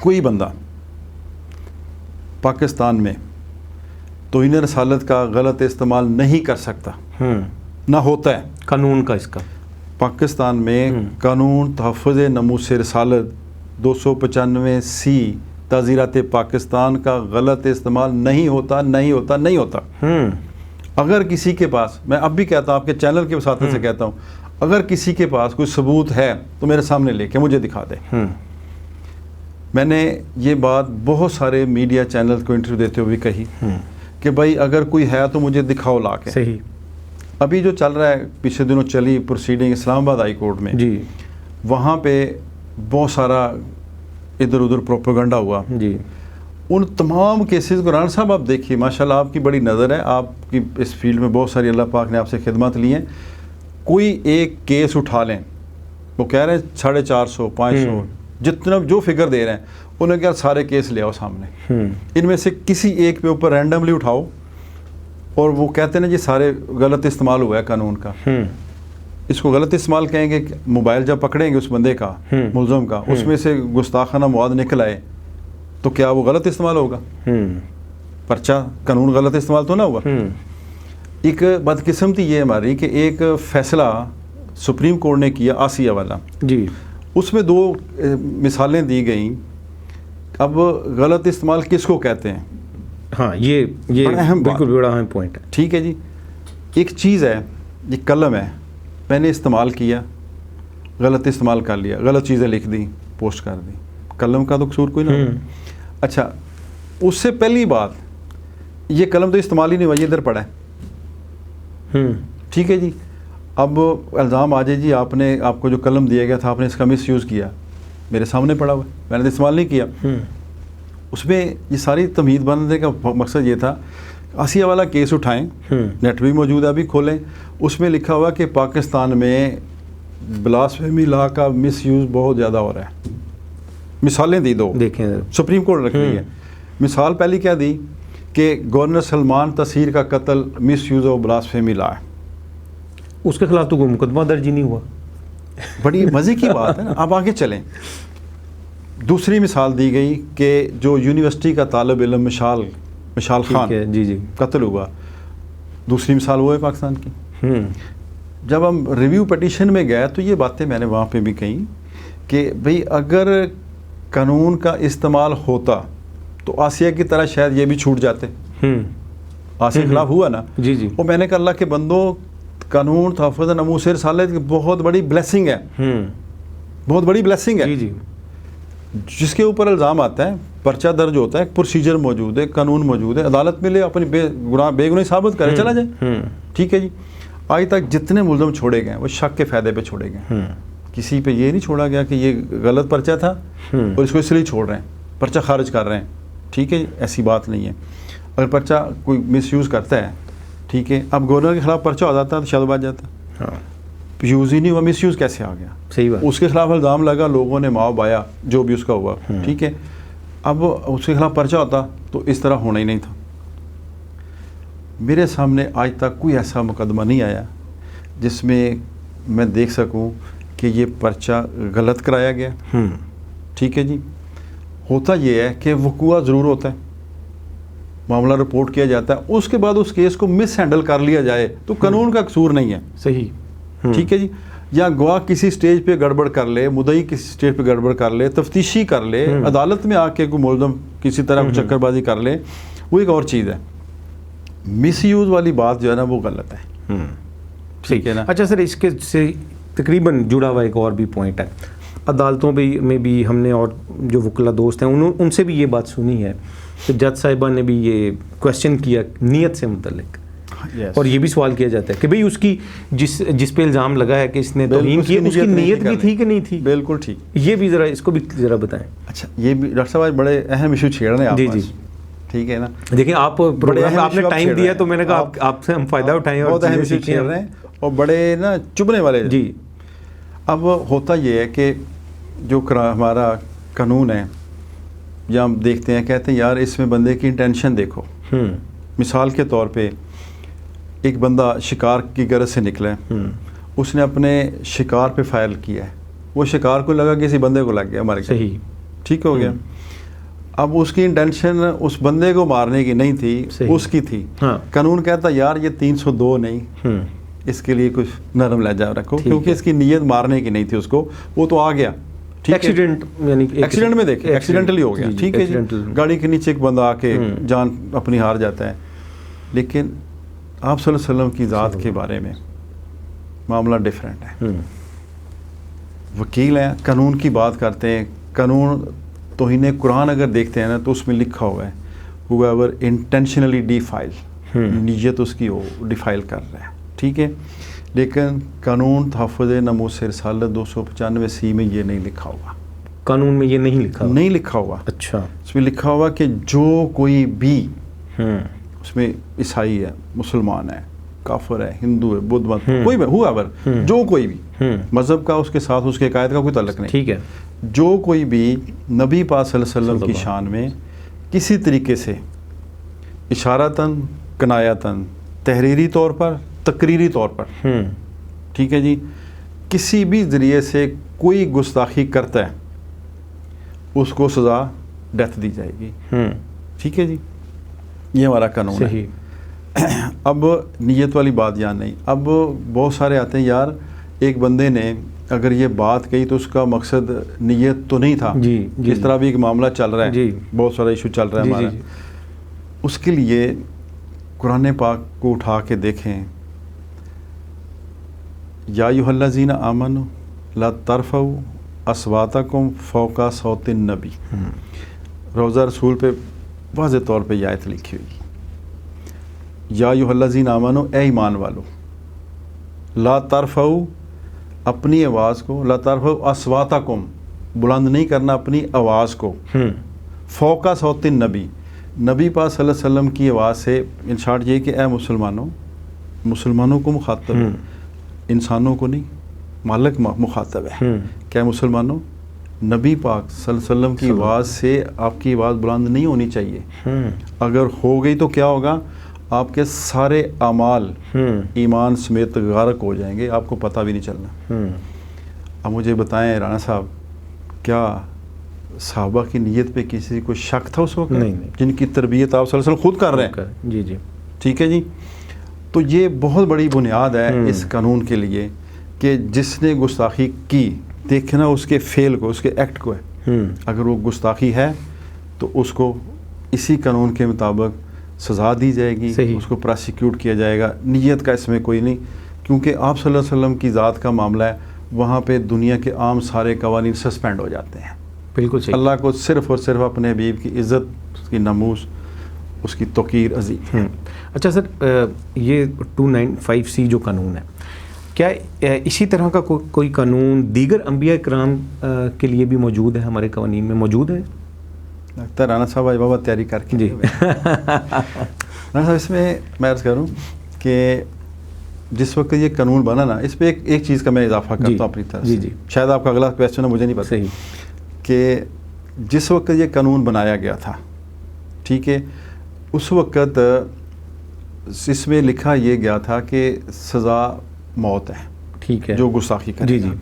Speaker 2: کوئی بندہ پاکستان میں توہین رسالت کا غلط استعمال نہیں کر سکتا، نہ ہوتا ہے قانون کا. اس کا پاکستان میں قانون تحفظ ناموس رسالت 295C تعزیرات پاکستان کا غلط استعمال نہیں ہوتا. اگر کسی کے پاس، میں اب بھی کہتا ہوں، آپ کے چینل کے وساطت سے کہتا ہوں، اگر کسی کے پاس کوئی ثبوت ہے تو میرے سامنے لے کے مجھے دکھا دے. میں نے یہ بات بہت سارے میڈیا چینل کو انٹرویو دیتے ہوئے کہی کہ بھائی اگر کوئی ہے تو مجھے دکھاؤ لا کے.
Speaker 1: صحیح.
Speaker 2: ابھی جو چل رہا ہے، پچھلے دنوں چلی پروسیڈنگ اسلام آباد ہائی کورٹ میں،
Speaker 1: جی
Speaker 2: وہاں پہ بہت سارا ادھر ادھر پروپیگنڈا ہوا.
Speaker 1: جی.
Speaker 2: ان تمام کیسز کو رانا صاحب آپ دیکھیے، ماشاءاللہ آپ کی بڑی نظر ہے، آپ کی اس فیلڈ میں بہت ساری اللہ پاک نے آپ سے خدمات لی ہیں. کوئی ایک کیس اٹھا لیں، وہ کہہ رہے ہیں 450 500 جتنا جو فگر دے رہے ہیں، انہوں نے کہا سارے کیس لے آؤ سامنے، ان میں سے کسی ایک پہ اوپر رینڈملی اٹھاؤ، اور وہ کہتے ہیں نا جی سارے غلط استعمال ہوا ہے قانون کا. اس کو غلط استعمال کہیں گے. موبائل جب پکڑیں گے اس بندے کا، ملزم کا، اس میں سے گستاخانہ مواد نکل آئے تو کیا وہ غلط استعمال ہوگا؟ پرچہ قانون غلط استعمال تو نہ ہوا. ایک بدقسمتی یہ ہماری کہ ایک فیصلہ سپریم کورٹ نے کیا آسیہ والا،
Speaker 1: جی،
Speaker 2: اس میں 2 مثالیں دی گئیں. اب غلط استعمال کس کو کہتے ہیں؟
Speaker 1: ہاں، یہ بالکل بڑا اہم پوائنٹ ہے.
Speaker 2: ٹھیک ہے جی. ایک چیز ہے، یہ قلم ہے، میں نے استعمال کیا، غلط استعمال کر لیا، غلط چیزیں لکھ دی، پوسٹ کر دی، قلم کا تو قصور کوئی نہ ہو. اچھا، اس سے پہلی بات، یہ قلم تو استعمال ہی نہیں ہوا، یہ ادھر پڑا ہے. ٹھیک ہے جی. اب الزام آ جائے جی آپ کو جو قلم دیا گیا تھا آپ نے اس کا مس یوز کیا، میرے سامنے پڑا ہوا ہے، میں نے استعمال نہیں کیا. اس میں یہ ساری تمہید بننے کا مقصد یہ تھا، آسیہ والا کیس اٹھائیں، نیٹ بھی موجود ہے، ابھی کھولیں، اس میں لکھا ہوا کہ پاکستان میں بلاسفیمی لا کا مس یوز بہت زیادہ ہو رہا ہے. مثالیں دی 2
Speaker 1: دیکھیں،
Speaker 2: سپریم کورٹ رکھ رہی ہے. مثال پہلی کیا دی کہ گورنر سلمان تاثیر کا قتل مس یوز آف بلاسفیمی لا ہے.
Speaker 1: اس کے خلاف تو کوئی مقدمہ درج ہی نہیں ہوا.
Speaker 2: بڑی مزے کی بات ہے نا. اب آگے چلیں. دوسری مثال دی گئی کہ جو یونیورسٹی کا طالب علم مشال خان،
Speaker 1: جی
Speaker 2: قتل ہوا. دوسری مثال وہ ہے پاکستان کی. جب ہم ریویو پٹیشن میں گئے تو یہ باتیں میں نے وہاں پہ بھی کہیں کہ بھئی اگر قانون کا استعمال ہوتا تو آسیہ کی طرح شاید یہ بھی چھوٹ جاتے. آسیہ کے خلاف ہوا نا.
Speaker 1: جی.
Speaker 2: وہ میں نے کہا اللہ کے بندوں، قانون تحفظ ناموس رسالت کی بہت بڑی بلیسنگ ہے، بہت بڑی بلیسنگ ہے.
Speaker 1: جی.
Speaker 2: جس کے اوپر الزام آتا ہے، پرچہ درج ہوتا ہے، پروسیجر موجود ہے، قانون موجود ہے، عدالت میں لے اپنی بے گناہی ثابت کرے، چلا جائے. ٹھیک ہے جی. آج تک جتنے ملزم چھوڑے گئے وہ شک کے فائدے پہ چھوڑے گئے. کسی پہ یہ نہیں چھوڑا گیا کہ یہ غلط پرچہ تھا اور اس کو اس لیے چھوڑ رہے ہیں، پرچہ خارج کر رہے ہیں. ٹھیک ہے جی، ایسی بات نہیں ہے. اگر پرچہ کوئی مس یوز کرتا ہے، ٹھیک ہے، اب گورنر کے خلاف پرچہ ہو جاتا ہے تو شاد بات جاتا. یوز ہی نہیں ہوا، مس یوز کیسے آ گیا؟
Speaker 1: صحیح بات.
Speaker 2: اس کے خلاف الزام لگا، لوگوں نے ماؤ بایا، جو بھی اس کا ہوا. ٹھیک ہے. اب اس کے خلاف پرچہ ہوتا تو اس طرح ہونا ہی نہیں تھا. میرے سامنے آج تک کوئی ایسا مقدمہ نہیں آیا جس میں میں دیکھ سکوں کہ یہ پرچہ غلط کرایا گیا. ٹھیک ہے جی. ہوتا یہ ہے کہ وقوع ضرور ہوتا ہے، معاملہ رپورٹ کیا جاتا ہے، اس کے بعد اس کیس کو مس ہینڈل کر لیا جائے تو قانون کا قصور نہیں ہے.
Speaker 1: صحیح.
Speaker 2: ٹھیک ہے جی. یا گواہ کسی سٹیج پہ گڑبڑ کر لے، مدعی کسی سٹیج پہ گڑبڑ کر لے، تفتیشی کر لے، عدالت میں آ کے کوئی ملزم کسی طرح چکر بازی کر لے، وہ ایک اور چیز ہے. مس یوز والی بات جو ہے نا وہ غلط ہے. ٹھیک ہے نا.
Speaker 1: اچھا سر، اس کے سے تقریباً جڑا ہوا ایک اور بھی پوائنٹ ہے. عدالتوں میں بھی ہم نے اور جو وکلا دوست ہیں ان سے بھی یہ بات سنی ہے کہ جج صاحبہ نے بھی یہ کویشچن کیا نیت سے متعلق. اور یہ بھی سوال کیا جاتا ہے کہ بھئی اس کی جس پہ الزام لگا ہے کہ اس نے توہین کی، اس کی نیت بھی تھی کہ نہیں تھی؟
Speaker 2: بالکل ٹھیک.
Speaker 1: یہ بھی ذرا اس کو بھی ذرا بتائیں.
Speaker 2: اچھا، یہ بھی ڈاکٹر صاحب آج بڑے اہم ایشو چھیڑ رہے ہیں آپ.
Speaker 1: جی.
Speaker 2: ٹھیک ہے نا.
Speaker 1: دیکھیں، آپ پروگرام میں آپ نے ٹائم دیا تو میں نے کہا آپ سے ہم فائدہ اٹھائیں اور
Speaker 2: بہت اہم ایشو چھیڑ رہے ہیں اور بڑے نا چبھنے والے.
Speaker 1: جی.
Speaker 2: اب ہوتا یہ ہے کہ جو ہمارا قانون ہے، یا ہم دیکھتے ہیں کہتے ہیں یار اس میں بندے کی انٹینشن دیکھو. مثال کے طور پہ ایک بندہ شکار کی غرض سے نکلا ہے، اس نے اپنے شکار پہ فائر کیا ہے، وہ شکار کو لگا کسی بندے کو لگ گیا، مر گیا. صحیح. ٹھیک ہو گیا. اب اس کی انٹینشن اس بندے کو مارنے کی نہیں تھی، اس کی تھی. قانون کہتا یار یہ 302 نہیں، اس کے لیے کچھ نرم لہجہ رکھو، کیونکہ اس کی نیت مارنے کی نہیں تھی اس کو، وہ تو آ گیا
Speaker 1: ایکسیڈنٹ یعنی
Speaker 2: ایکسیڈنٹ میں دیکھیں ایکسیڈنٹلی ہو گیا, ٹھیک ہے جی, گاڑی کے نیچے ایک بندہ آ کے جان اپنی ہار جاتا ہے. لیکن آپ صلی اللہ علیہ وسلم کی ذات کے بارے میں معاملہ ڈیفرنٹ ہے. وکیل ہیں, قانون کی بات کرتے ہیں, قانون توہین قرآن اگر دیکھتے ہیں نا تو اس میں لکھا ہوا ہے whoever intentionally defile, نیت اس کی ہو ڈیفائل کر رہا ہے, ٹھیک ہے. لیکن قانون تحفظ ناموس رسالت 295 میں یہ نہیں لکھا ہوا.
Speaker 1: قانون میں یہ نہیں
Speaker 2: لکھا ہوا.
Speaker 1: اچھا.
Speaker 2: اس میں لکھا ہوا کہ جو کوئی بھی اس میں عیسائی ہے, مسلمان ہے, کافر ہے, ہندو ہے, بدھ مت, کوئی بھی whoever, جو کوئی بھی مذہب کا اس کے ساتھ اس کے عقائد کا کوئی تعلق نہیں,
Speaker 1: ٹھیک ہے,
Speaker 2: جو کوئی بھی نبی پاک صلی اللہ علیہ وسلم کی شان میں کسی طریقے سے اشارتاً, کنایتاً, تحریری طور پر, تقریری طور پر, ٹھیک ہے جی, کسی بھی ذریعے سے کوئی گستاخی کرتا ہے اس کو سزا ڈیتھ دی جائے گی, ٹھیک ہے جی. یہ ہمارا قانون ہے. اب نیت والی بات یہاں نہیں. اب بہت سارے آتے ہیں یار ایک بندے نے اگر یہ بات کہی تو اس کا مقصد نیت تو نہیں تھا. جس طرح بھی ایک معاملہ چل رہا ہے, بہت سارا ایشو چل رہا ہے ہمارا, اس کے لیے قرآن پاک کو اٹھا کے دیکھیں. یا ایھا الذین آمنوا لا ترفعوا اصواتکم فوق صوت النبی, روضہ رسول پہ واضح طور پہ یہ آیت لکھی ہوئی. یا ایھا الذین آمنوا, اے ایمان والو, لا ترفعوا, اپنی آواز کو, لا ترفعوا اصواتکم, بلند نہیں کرنا اپنی آواز کو, فوق صوت النبی, نبی پاک صلی اللہ علیہ وسلم کی آواز سے. ان شارٹ یہ کہ اے مسلمانوں, مسلمانوں کو مخاطب ہے, انسانوں کو نہیں, مالک مخاطب ہے. کیا مسلمانوں, نبی پاک صلی اللہ علیہ وسلم کی آواز سے آپ کی آواز بلند نہیں ہونی چاہیے. اگر ہو گئی تو کیا ہوگا, آپ کے سارے اعمال ایمان سمیت غرق ہو جائیں گے, آپ کو پتہ بھی نہیں چلنا. اب مجھے بتائیں رانا صاحب, کیا صحابہ کی نیت پہ کسی کو شک تھا اس وقت؟ نہیں, جن کی تربیت آپ صلی اللہ علیہ وسلم خود کر رہے ہیں.
Speaker 1: جی جی,
Speaker 2: ٹھیک ہے جی. تو یہ بہت بڑی بنیاد ہے اس قانون کے لیے کہ جس نے گستاخی کی, دیکھنا اس کے فعل کو, اس کے ایکٹ کو ہے. اگر وہ گستاخی ہے تو اس کو اسی قانون کے مطابق سزا دی جائے گی, اس کو پراسیکیوٹ کیا جائے گا. نیت کا اس میں کوئی نہیں, کیونکہ آپ صلی اللہ علیہ وسلم کی ذات کا معاملہ ہے, وہاں پہ دنیا کے عام سارے قوانین سسپینڈ ہو جاتے ہیں. بالکل صحیح. اللہ کو صرف اور صرف اپنے حبیب کی عزت, اس کی ناموس, اس کی توقیر عظیم ہے.
Speaker 1: اچھا سر, یہ 295C جو قانون ہے, کیا اسی طرح کا کوئی قانون دیگر انبیاء کرام کے لیے بھی موجود ہے, ہمارے قوانین میں موجود ہے؟
Speaker 2: لگتا ہے رانا صاحب آج بابا تیاری کر کے. جی رانا صاحب, اس میں میں عرض کروں کہ جس وقت یہ قانون بنا نا, اس پہ ایک چیز کا میں اضافہ کرتا ہوں اپنی طرف سے. شاید آپ کا اگلا کویسچن ہے, مجھے نہیں پتہ, کہ جس وقت یہ قانون بنایا گیا تھا, ٹھیک ہے, اس وقت اس میں لکھا یہ گیا تھا کہ سزا موت ہے, ٹھیک ہے, جو گستاخی کرے گا.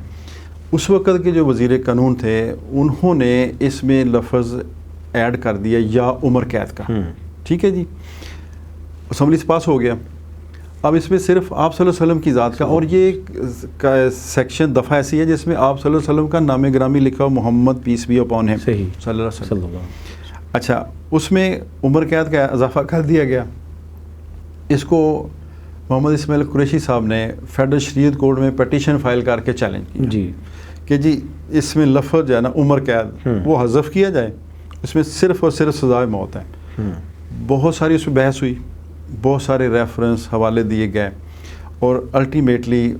Speaker 2: اس وقت کے جو وزیر قانون تھے انہوں نے اس میں لفظ ایڈ کر دیا یا عمر قید کا, ٹھیک ہے جی. اسمبلی سے پاس ہو گیا. اب اس میں صرف آپ صلی اللہ علیہ وسلم کی ذات کا, اور یہ سیکشن دفعہ ایسی ہے جس میں آپ صلی اللہ علیہ وسلم کا نام گرامی لکھا ہو, محمد پیس بی اپون ہم صلی اللہ علیہ وسلم. اچھا, اس میں عمر قید کا اضافہ کر دیا گیا. اس کو محمد اسماعیل قریشی صاحب نے فیڈرل شریعت کورٹ میں پٹیشن فائل کر کے چیلنج کیا کہ جی اس میں لفظ جو ہے نا عمر قید وہ حذف کیا جائے, اس میں صرف اور صرف سزائے موت ہے. بہت ساری اس میں بحث ہوئی, بہت سارے ریفرنس حوالے دیے گئے, اور الٹیمیٹلی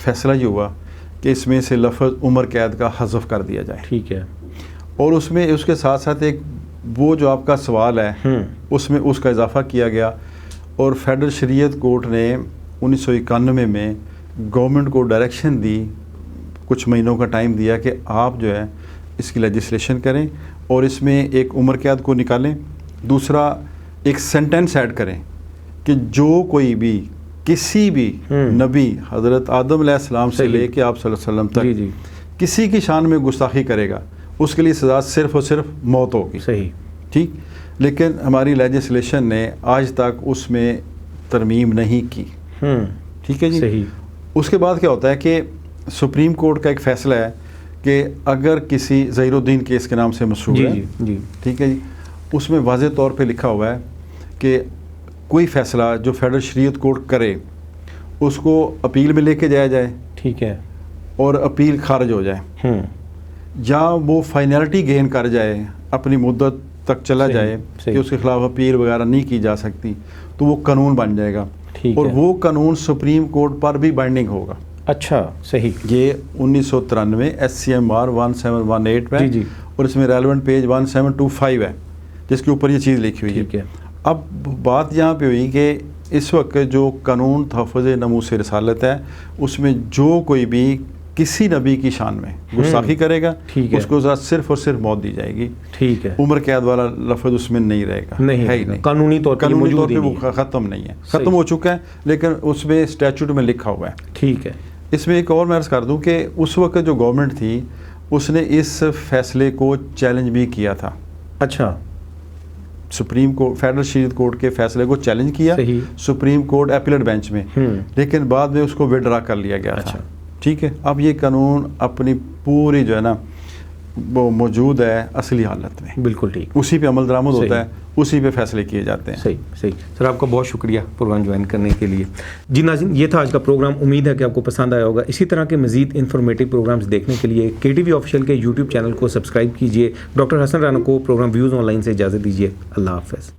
Speaker 2: فیصلہ یہ ہوا کہ اس میں سے لفظ عمر قید کا حذف کر دیا جائے. ٹھیک ہے. اور اس میں اس کے ساتھ ساتھ ایک وہ جو آپ کا سوال ہے اس میں اس کا اضافہ کیا گیا, اور فیڈرل شریعت کورٹ نے 1991 میں گورنمنٹ کو ڈائریکشن دی, کچھ مہینوں کا ٹائم دیا کہ آپ جو ہے اس کی لیجسلیشن کریں اور اس میں ایک عمر قید کو نکالیں. دوسرا ایک سینٹنس ایڈ کریں کہ جو کوئی بھی کسی بھی نبی حضرت آدم علیہ السلام سے لے کے آپ صلی اللہ علیہ وسلم تک کسی کی شان میں گستاخی کرے گا اس کے لیے سزا صرف اور صرف موت ہوگی. صحیح, ٹھیک. لیکن ہماری لیجسلیشن نے آج تک اس میں ترمیم نہیں کی. ٹھیک ہے جی. صحیح. اس کے بعد کیا ہوتا ہے کہ سپریم کورٹ کا ایک فیصلہ ہے کہ اگر کسی ظہیر الدین کیس کے نام سے مشہور
Speaker 1: جی
Speaker 2: ہے،
Speaker 1: جی جی
Speaker 2: ٹھیک ہے جی، اس میں واضح طور پہ لکھا ہوا ہے کہ کوئی فیصلہ جو فیڈرل شریعت کورٹ کرے اس کو اپیل میں لے کے جایا جائے
Speaker 1: ٹھیک ہے
Speaker 2: اور اپیل خارج ہو جائے، یا وہ فائنلٹی گین کر جائے، اپنی مدت تک چلا
Speaker 1: صحیح،
Speaker 2: جائے
Speaker 1: صحیح۔
Speaker 2: کہ اس کے خلاف اپیل وغیرہ نہیں کی جا سکتی، تو وہ قانون بن جائے گا،
Speaker 1: ٹھیک
Speaker 2: اور
Speaker 1: ہے۔
Speaker 2: وہ قانون سپریم کورٹ پر بھی بائنڈنگ ہوگا۔
Speaker 1: اچھا صحیح،
Speaker 2: یہ 1993 SCMR 1718 میں
Speaker 1: جی جی،
Speaker 2: اور اس میں ریلیونٹ پیج 1725 ہے جس کے اوپر یہ چیز لکھی ہوئی
Speaker 1: ٹھیک ہے۔
Speaker 2: اب بات یہاں پہ ہوئی کہ اس وقت جو قانون تحفظ ناموس رسالت ہے اس میں جو کوئی بھی کسی نبی کی شان میں گستاخی کرے گا
Speaker 1: ٹھیک ہے،
Speaker 2: اس کو صرف اور صرف موت دی جائے گی،
Speaker 1: ٹھیک ہے،
Speaker 2: عمر قید والا لفظ اس میں نہیں رہے گا،
Speaker 1: نہیں
Speaker 2: ہے ہی نہیں،
Speaker 1: قانونی طور پر
Speaker 2: قانونی
Speaker 1: موجود
Speaker 2: طور
Speaker 1: ہی
Speaker 2: پہ
Speaker 1: نہیں ہے۔
Speaker 2: وہ ختم نہیں ہے،
Speaker 1: صحیح۔
Speaker 2: ختم ہو چکا ہے، لیکن اس میں اسٹیچوٹ میں لکھا ہوا ہے۔
Speaker 1: ٹھیک ہے،
Speaker 2: اس میں ایک اور میں عرض کر دوں کہ اس وقت جو گورنمنٹ تھی اس نے اس فیصلے کو چیلنج بھی کیا تھا،
Speaker 1: اچھا
Speaker 2: سپریم کورٹ فیڈرل شریعت کورٹ کے فیصلے کو چیلنج کیا
Speaker 1: صحیح،
Speaker 2: سپریم کورٹ ایپیلیٹ بینچ میں، لیکن بعد میں اس کو وڈرا کر لیا گیا تھا،
Speaker 1: اچھا۔
Speaker 2: ٹھیک ہے۔ اب یہ قانون اپنی پوری جو ہے نا وہ موجود ہے اصلی حالت میں،
Speaker 1: بالکل ٹھیک،
Speaker 2: اسی پہ عمل درآمد
Speaker 1: صحیح۔
Speaker 2: ہوتا ہے، اسی پہ فیصلے کیے جاتے ہیں۔
Speaker 1: صحیح صحیح سر، آپ کا بہت شکریہ پروگرام جوائن کرنے کے لیے۔ جی ناظرین، یہ تھا آج کا پروگرام، امید ہے کہ آپ کو پسند آیا ہوگا۔ اسی طرح کے مزید انفارمیٹیو پروگرامز دیکھنے کے لیے KTV آفیشیل کے YouTube چینل کو سبسکرائب کیجیے۔ ڈاکٹر حسن رانا کو پروگرام ویوز آن لائن سے اجازت دیجیے۔ اللہ حافظ۔